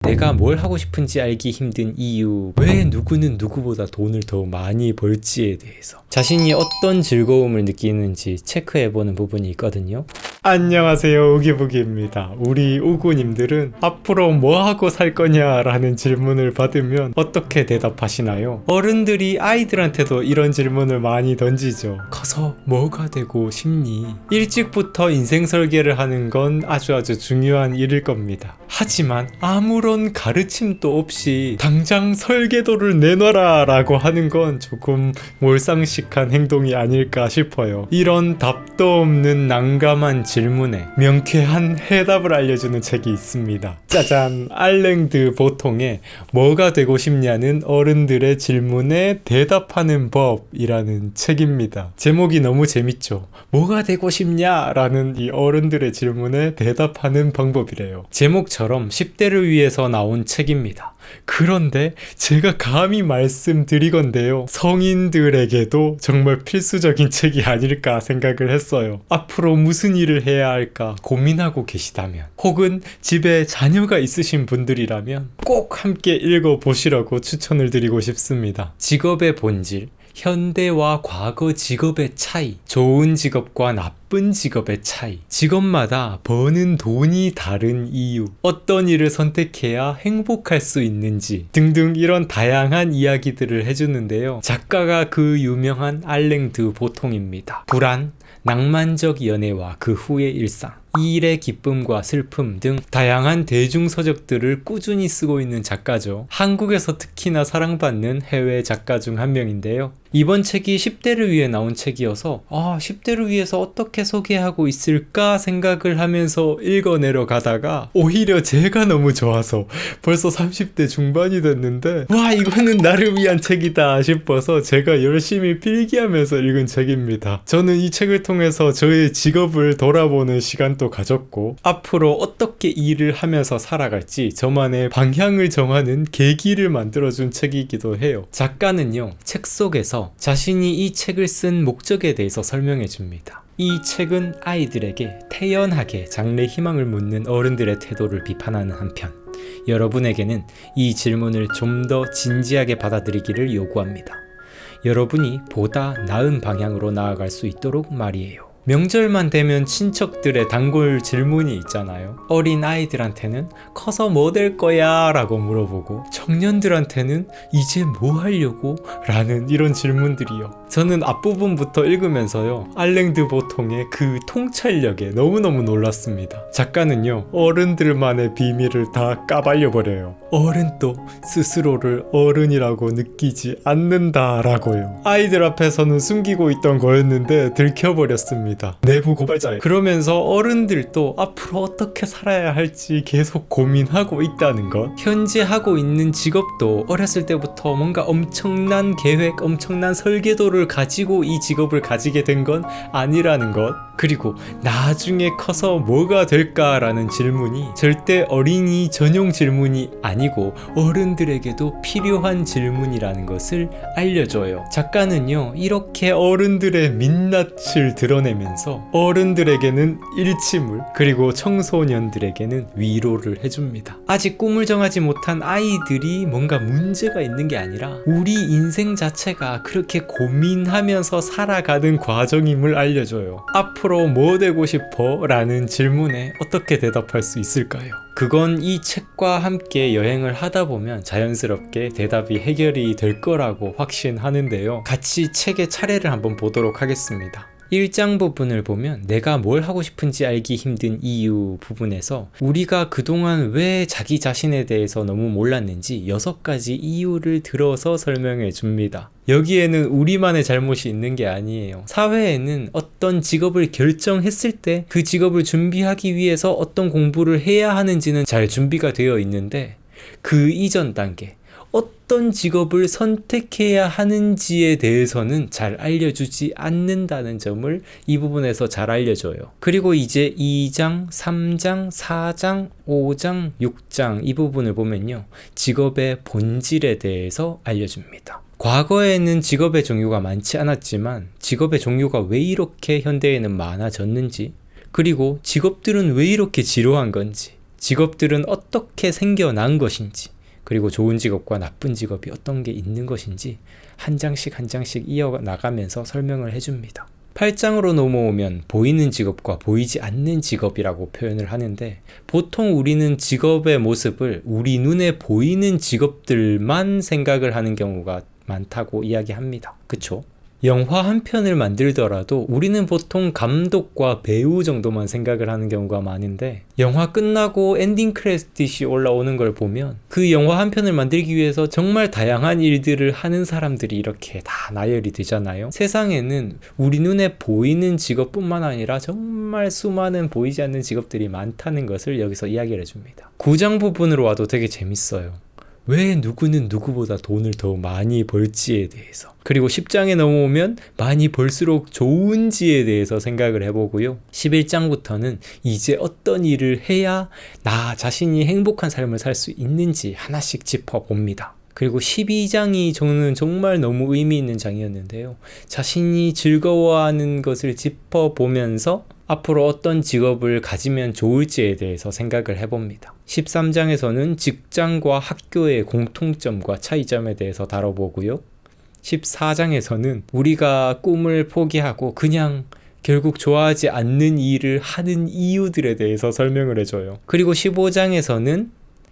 내가 뭘 하고 싶은지 알기 힘든 이유, 왜 누구는 누구보다 돈을 더 많이 벌지에 대해서 자신이 어떤 즐거움을 느끼는지 체크해보는 부분이 있거든요. 안녕하세요, 우기부기입니다. 우리 우구님들은 앞으로 뭐 하고 살 거냐 라는 질문을 받으면 어떻게 대답하시나요? 어른들이 아이들한테도 이런 질문을 많이 던지죠. 커서 뭐가 되고 싶니? 일찍부터 인생 설계를 하는 건 아주 중요한 일일 겁니다. 하지만 아무런 가르침도 없이 당장 설계도를 내놔라 라고 하는 건 조금 몰상식한 행동이 아닐까 싶어요. 이런 답도 없는 난감한 질문에 명쾌한 해답을 알려주는 책이 있습니다. 짜잔! 알랭드 보통의 뭐가 되고 싶냐는 어른들의 질문에 대답하는 법이라는 책입니다. 제목이 너무 재밌죠? 뭐가 되고 싶냐? 라는 이 어른들의 질문에 대답하는 방법이래요. 제목처럼 10대를 위해서 나온 책입니다. 그런데 제가 감히 말씀드리건대요, 성인들에게도 정말 필수적인 책이 아닐까 생각을 했어요. 앞으로 무슨 일을 해야 할까 고민하고 계시다면, 혹은 집에 자녀가 있으신 분들이라면 꼭 함께 읽어보시라고 추천을 드리고 싶습니다. 직업의 본질, 현대와 과거 직업의 차이, 좋은 직업과 나쁜 직업의 차이, 직업마다 버는 돈이 다른 이유, 어떤 일을 선택해야 행복할 수 있는지 등등 이런 다양한 이야기들을 해주는데요. 작가가 그 유명한 알랭드 보통입니다. 불안, 낭만적 연애와 그 후의 일상, 일의 기쁨과 슬픔 등 다양한 대중서적들을 꾸준히 쓰고 있는 작가죠. 한국에서 특히나 사랑받는 해외 작가 중 한 명인데요. 이번 책이 10대를 위해 나온 책이어서 10대를 위해서 어떻게 소개하고 있을까 생각을 하면서 읽어내려 가다가 오히려 제가 너무 좋아서 벌써 30대 중반이 됐는데 와, 이거는 나를 위한 책이다 싶어서 제가 열심히 필기하면서 읽은 책입니다. 저는 이 책을 통해서 저의 직업을 돌아보는 시간도 가졌고, 앞으로 어떻게 일을 하면서 살아갈지 저만의 방향을 정하는 계기를 만들어준 책이기도 해요. 작가는요, 책 속에서 자신이 이 책을 쓴 목적에 대해서 설명해 줍니다. 이 책은 아이들에게 태연하게 장래 희망을 묻는 어른들의 태도를 비판하는 한편, 여러분에게는 이 질문을 좀 더 진지하게 받아들이기를 요구합니다. 여러분이 보다 나은 방향으로 나아갈 수 있도록 말이에요. 명절만 되면 친척들의 단골 질문이 있잖아요. 어린 아이들한테는 커서 뭐 될 거야? 라고 물어보고, 청년들한테는 이제 뭐 하려고? 라는 이런 질문들이요. 저는 앞부분부터 읽으면서요, 알랭드 보통의 그 통찰력에 너무너무 놀랐습니다. 작가는요, 어른들만의 비밀을 다 까발려버려요. 어른도 스스로를 어른이라고 느끼지 않는다라고요. 아이들 앞에서는 숨기고 있던 거였는데 들켜버렸습니다. 내부 고발자예요. 그러면서 어른들도 앞으로 어떻게 살아야 할지 계속 고민하고 있다는 것, 현재 하고 있는 직업도 어렸을 때부터 뭔가 엄청난 계획, 엄청난 설계도를 가지고 이 직업을 가지게 된 건 아니라는 것, 그리고 나중에 커서 뭐가 될까라는 질문이 절대 어린이 전용 질문이 아니고 어른들에게도 필요한 질문이라는 것을 알려줘요. 작가는요, 이렇게 어른들의 민낯을 드러내면서 어른들에게는 일침을, 그리고 청소년들에게는 위로를 해줍니다. 아직 꿈을 정하지 못한 아이들이 뭔가 문제가 있는 게 아니라 우리 인생 자체가 그렇게 고민하면서 살아가는 과정임을 알려줘요. 앞으로 뭐 되고 싶어? 라는 질문에 어떻게 대답할 수 있을까요? 그건 이 책과 함께 여행을 하다 보면 자연스럽게 대답이 해결이 될 거라고 확신하는데요. 같이 책의 차례를 한번 보도록 하겠습니다. 1장 부분을 보면 내가 뭘 하고 싶은지 알기 힘든 이유 부분에서 우리가 그동안 왜 자기 자신에 대해서 너무 몰랐는지 6가지 이유를 들어서 설명해 줍니다. 여기에는 우리만의 잘못이 있는 게 아니에요. 사회에는 어떤 직업을 결정했을 때 그 직업을 준비하기 위해서 어떤 공부를 해야 하는지는 잘 준비가 되어 있는데, 그 이전 단계, 어떤 직업을 선택해야 하는지에 대해서는 잘 알려주지 않는다는 점을 이 부분에서 잘 알려줘요. 그리고 이제 2장, 3장, 4장, 5장, 6장 이 부분을 보면요, 직업의 본질에 대해서 알려줍니다. 과거에는 직업의 종류가 많지 않았지만 직업의 종류가 왜 이렇게 현대에는 많아졌는지, 그리고 직업들은 왜 이렇게 지루한 건지, 직업들은 어떻게 생겨난 것인지, 그리고 좋은 직업과 나쁜 직업이 어떤 게 있는 것인지 한 장씩 한 장씩 이어나가면서 설명을 해줍니다. 8장으로 넘어오면 보이는 직업과 보이지 않는 직업이라고 표현을 하는데, 보통 우리는 직업의 모습을 우리 눈에 보이는 직업들만 생각을 하는 경우가 많다고 이야기합니다. 그쵸? 영화 한 편을 만들더라도 우리는 보통 감독과 배우 정도만 생각을 하는 경우가 많은데, 영화 끝나고 엔딩 크레딧이 올라오는 걸 보면 그 영화 한 편을 만들기 위해서 정말 다양한 일들을 하는 사람들이 이렇게 다 나열이 되잖아요. 세상에는 우리 눈에 보이는 직업뿐만 아니라 정말 수많은 보이지 않는 직업들이 많다는 것을 여기서 이야기를 해줍니다. 9장 부분으로 와도 되게 재밌어요. 왜 누구는 누구보다 돈을 더 많이 벌지에 대해서, 그리고 10장에 넘어오면 많이 벌수록 좋은지에 대해서 생각을 해보고요. 11장부터는 이제 어떤 일을 해야 나 자신이 행복한 삶을 살 수 있는지 하나씩 짚어봅니다. 그리고 12장이 저는 정말 너무 의미 있는 장이었는데요. 자신이 즐거워하는 것을 짚어보면서 앞으로 어떤 직업을 가지면 좋을지에 대해서 생각을 해봅니다. 13장에서는 직장과 학교의 공통점과 차이점에 대해서 다뤄보고요. 14장에서는 우리가 꿈을 포기하고 그냥 결국 좋아하지 않는 일을 하는 이유들에 대해서 설명을 해줘요. 그리고 15장에서는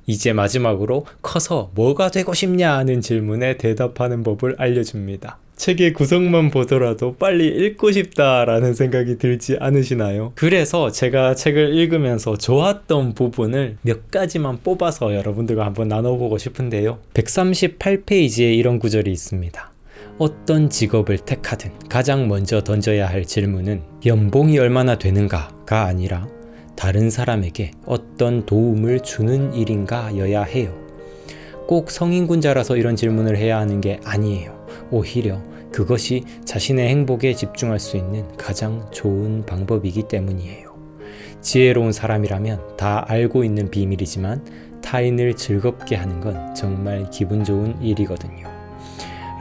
이제 마지막으로 커서 뭐가 되고 싶냐 하는 질문에 대답하는 법을 알려줍니다. 책의 구성만 보더라도 빨리 읽고 싶다라는 생각이 들지 않으시나요? 그래서 제가 책을 읽으면서 좋았던 부분을 몇 가지만 뽑아서 여러분들과 한번 나눠보고 싶은데요. 138페이지에 이런 구절이 있습니다. 어떤 직업을 택하든 가장 먼저 던져야 할 질문은 연봉이 얼마나 되는가가 아니라 다른 사람에게 어떤 도움을 주는 일인가 여야 해요. 꼭 성인군자라서 이런 질문을 해야 하는 게 아니에요. 오히려 그것이 자신의 행복에 집중할 수 있는 가장 좋은 방법이기 때문이에요. 지혜로운 사람이라면 다 알고 있는 비밀이지만 타인을 즐겁게 하는 건 정말 기분 좋은 일이거든요.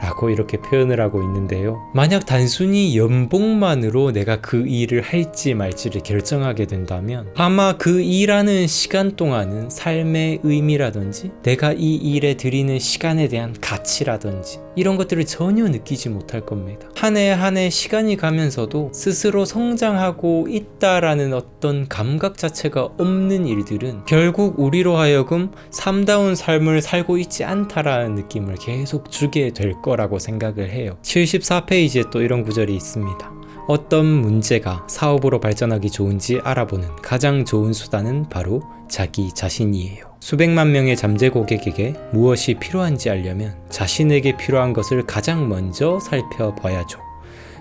라고 이렇게 표현을 하고 있는데요. 만약 단순히 연봉만으로 내가 그 일을 할지 말지를 결정하게 된다면 아마 그 일하는 시간 동안은 삶의 의미라든지 내가 이 일에 들이는 시간에 대한 가치라든지 이런 것들을 전혀 느끼지 못할 겁니다. 한 해 한 해 시간이 가면서도 스스로 성장하고 있다라는 어떤 감각 자체가 없는 일들은 결국 우리로 하여금 삶다운 삶을 살고 있지 않다라는 느낌을 계속 주게 될 거라고 생각을 해요. 74페이지에 또 이런 구절이 있습니다. 어떤 문제가 사업으로 발전하기 좋은지 알아보는 가장 좋은 수단은 바로 자기 자신이에요. 수백만 명의 잠재 고객에게 무엇이 필요한지 알려면 자신에게 필요한 것을 가장 먼저 살펴봐야죠.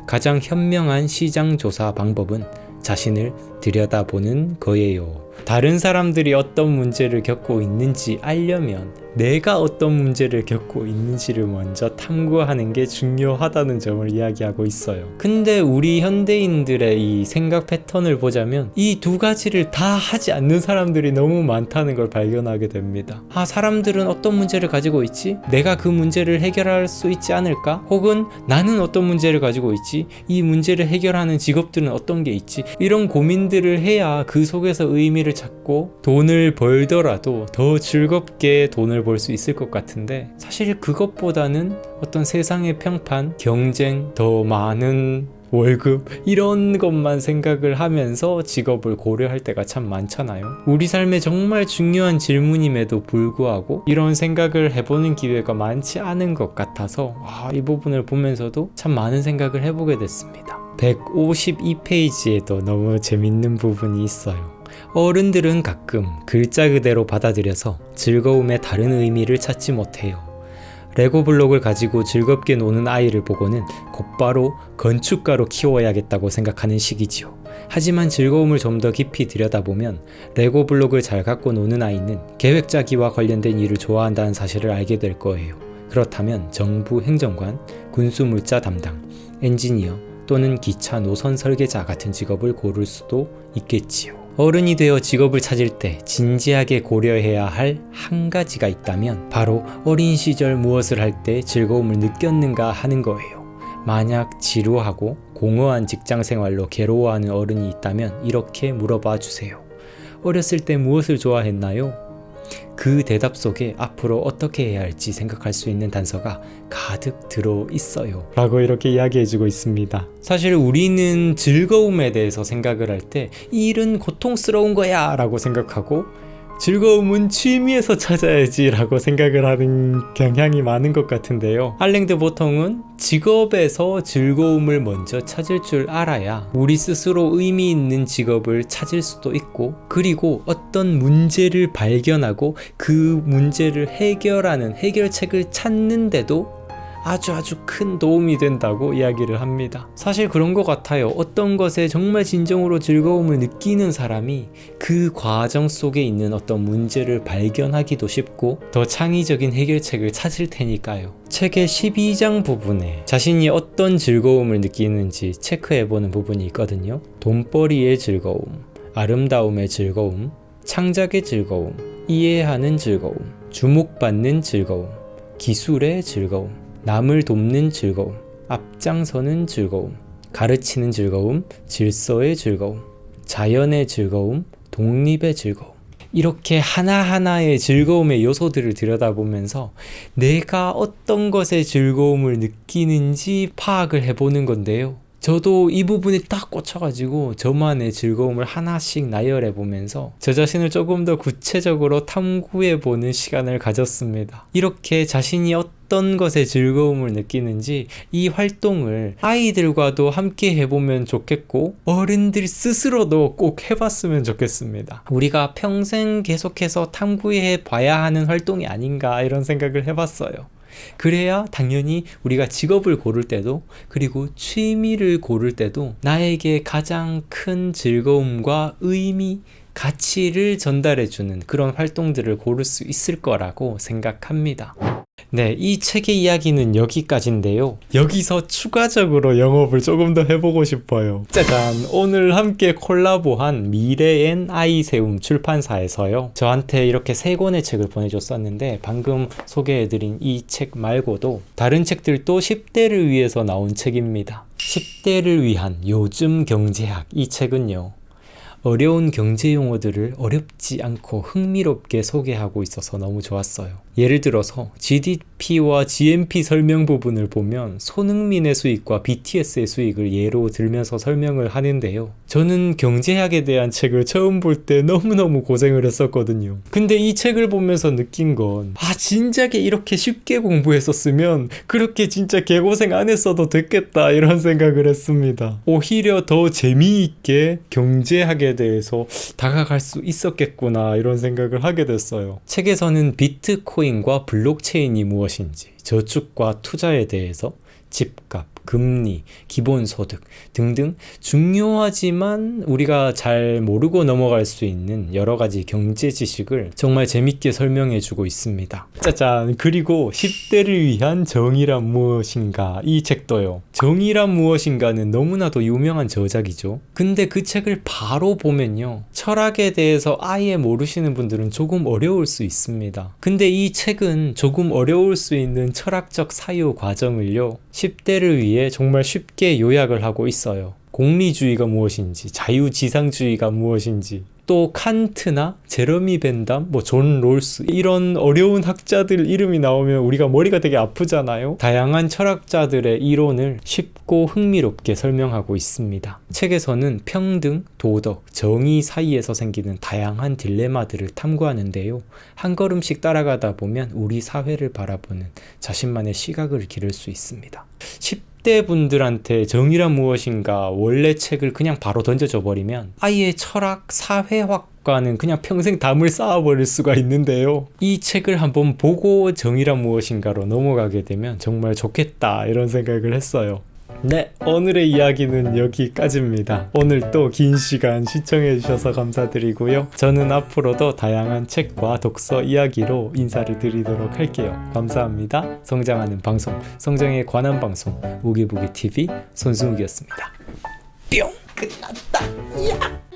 가장 현명한 시장 조사 방법은 자신을 들여다보는 거예요. 다른 사람들이 어떤 문제를 겪고 있는지 알려면 내가 어떤 문제를 겪고 있는지를 먼저 탐구하는 게 중요하다는 점을 이야기하고 있어요. 근데 우리 현대인들의 이 생각 패턴을 보자면 이 두 가지를 다 하지 않는 사람들이 너무 많다는 걸 발견하게 됩니다. 사람들은 어떤 문제를 가지고 있지? 내가 그 문제를 해결할 수 있지 않을까? 혹은 나는 어떤 문제를 가지고 있지? 이 문제를 해결하는 직업들은 어떤 게 있지? 이런 고민들을 해야 그 속에서 의미를 찾고 돈을 벌더라도 더 즐겁게 돈을 벌 수 있을 것 같은데, 사실 그것보다는 어떤 세상의 평판, 경쟁, 더 많은 월급 이런 것만 생각을 하면서 직업을 고려할 때가 참 많잖아요. 우리 삶에 정말 중요한 질문임에도 불구하고 이런 생각을 해보는 기회가 많지 않은 것 같아서 이 부분을 보면서도 참 많은 생각을 해보게 됐습니다. 152페이지에도 너무 재밌는 부분이 있어요. 어른들은 가끔 글자 그대로 받아들여서 즐거움의 다른 의미를 찾지 못해요. 레고 블록을 가지고 즐겁게 노는 아이를 보고는 곧바로 건축가로 키워야겠다고 생각하는 시기지요. 하지만 즐거움을 좀 더 깊이 들여다보면 레고 블록을 잘 갖고 노는 아이는 계획 짜기와 관련된 일을 좋아한다는 사실을 알게 될 거예요. 그렇다면 정부 행정관, 군수물자 담당, 엔지니어 또는 기차 노선 설계자 같은 직업을 고를 수도 있겠지요. 어른이 되어 직업을 찾을 때 진지하게 고려해야 할 한 가지가 있다면 바로 어린 시절 무엇을 할 때 즐거움을 느꼈는가 하는 거예요. 만약 지루하고 공허한 직장 생활로 괴로워하는 어른이 있다면 이렇게 물어봐 주세요. 어렸을 때 무엇을 좋아했나요? 그 대답 속에 앞으로 어떻게 해야 할지 생각할 수 있는 단서가 가득 들어 있어요 라고 이렇게 이야기해주고 있습니다. 사실 우리는 즐거움에 대해서 생각을 할 때 일은 고통스러운 거야 라고 생각하고 즐거움은 취미에서 찾아야지 라고 생각을 하는 경향이 많은 것 같은데요. 알랭드 보통은 직업에서 즐거움을 먼저 찾을 줄 알아야 우리 스스로 의미 있는 직업을 찾을 수도 있고, 그리고 어떤 문제를 발견하고 그 문제를 해결하는 해결책을 찾는데도 아주 큰 도움이 된다고 이야기를 합니다. 사실 그런 것 같아요. 어떤 것에 정말 진정으로 즐거움을 느끼는 사람이 그 과정 속에 있는 어떤 문제를 발견하기도 쉽고 더 창의적인 해결책을 찾을 테니까요. 책의 12장 부분에 자신이 어떤 즐거움을 느끼는지 체크해보는 부분이 있거든요. 돈벌이의 즐거움, 아름다움의 즐거움, 창작의 즐거움, 이해하는 즐거움, 주목받는 즐거움, 기술의 즐거움, 남을 돕는 즐거움, 앞장서는 즐거움, 가르치는 즐거움, 질서의 즐거움, 자연의 즐거움, 독립의 즐거움. 이렇게 하나하나의 즐거움의 요소들을 들여다보면서 내가 어떤 것에 즐거움을 느끼는지 파악을 해보는 건데요. 저도 이 부분에 딱 꽂혀가지고 저만의 즐거움을 하나씩 나열해보면서 저 자신을 조금 더 구체적으로 탐구해보는 시간을 가졌습니다. 이렇게 자신이 어떤 것에 즐거움을 느끼는지 이 활동을 아이들과도 함께 해보면 좋겠고 어른들 스스로도 꼭 해봤으면 좋겠습니다. 우리가 평생 계속해서 탐구해봐야 하는 활동이 아닌가 이런 생각을 해봤어요. 그래야 당연히 우리가 직업을 고를 때도, 그리고 취미를 고를 때도 나에게 가장 큰 즐거움과 의미, 가치를 전달해주는 그런 활동들을 고를 수 있을 거라고 생각합니다. 네, 이 책의 이야기는 여기까지인데요. 여기서 추가적으로 영업을 조금 더 해보고 싶어요. 짜잔! 오늘 함께 콜라보한 미래엔 아이세움 출판사에서요, 저한테 이렇게 3권의 책을 보내줬었는데 방금 소개해드린 이 책 말고도 다른 책들도 10대를 위해서 나온 책입니다. 10대를 위한 요즘 경제학, 이 책은요, 어려운 경제 용어들을 어렵지 않고 흥미롭게 소개하고 있어서 너무 좋았어요. 예를 들어서 GDP와 GNP 설명 부분을 보면 손흥민의 수익과 BTS의 수익을 예로 들면서 설명을 하는데요. 저는 경제학에 대한 책을 처음 볼 때 너무너무 고생을 했었거든요. 근데 이 책을 보면서 느낀 건, 진작에 이렇게 쉽게 공부했었으면 그렇게 진짜 개고생 안 했어도 됐겠다 이런 생각을 했습니다. 오히려 더 재미있게 경제학에 대해서 다가갈 수 있었겠구나 이런 생각을 하게 됐어요. 책에서는 비트코인과 블록체인이 무엇인지, 저축과 투자에 대해서, 집값, 금리, 기본소득 등등 중요하지만 우리가 잘 모르고 넘어갈 수 있는 여러 가지 경제 지식을 정말 재밌게 설명해 주고 있습니다. 짜잔! 그리고 10대를 위한 정의란 무엇인가, 이 책도요. 정의란 무엇인가는 너무나도 유명한 저작이죠. 근데 그 책을 바로 보면요, 철학에 대해서 아예 모르시는 분들은 조금 어려울 수 있습니다. 근데 이 책은 조금 어려울 수 있는 철학적 사유 과정을요, 10대를 위해 정말 쉽게 요약을 하고 있어요. 공리주의가 무엇인지, 자유지상주의가 무엇인지, 또 칸트나 제러미 벤담, 존 롤스, 이런 어려운 학자들 이름이 나오면 우리가 머리가 되게 아프잖아요. 다양한 철학자들의 이론을 쉽고 흥미롭게 설명하고 있습니다. 책에서는 평등, 도덕, 정의 사이에서 생기는 다양한 딜레마들을 탐구하는데요. 한 걸음씩 따라가다 보면 우리 사회를 바라보는 자신만의 시각을 기를 수 있습니다. 10대 분들한테 정의란 무엇인가 원래 책을 그냥 바로 던져줘 버리면 아예 철학, 사회학과는 그냥 평생 담을 쌓아버릴 수가 있는데요. 이 책을 한번 보고 정의란 무엇인가로 넘어가게 되면 정말 좋겠다 이런 생각을 했어요. 네, 오늘의 이야기는 여기까지입니다. 오늘 또 긴 시간 시청해 주셔서 감사드리고요. 저는 앞으로도 다양한 책과 독서 이야기로 인사를 드리도록 할게요. 감사합니다. 성장하는 방송, 성장에 관한 방송, 우기부기TV 손승욱이었습니다. 뿅! 끝났다! 야!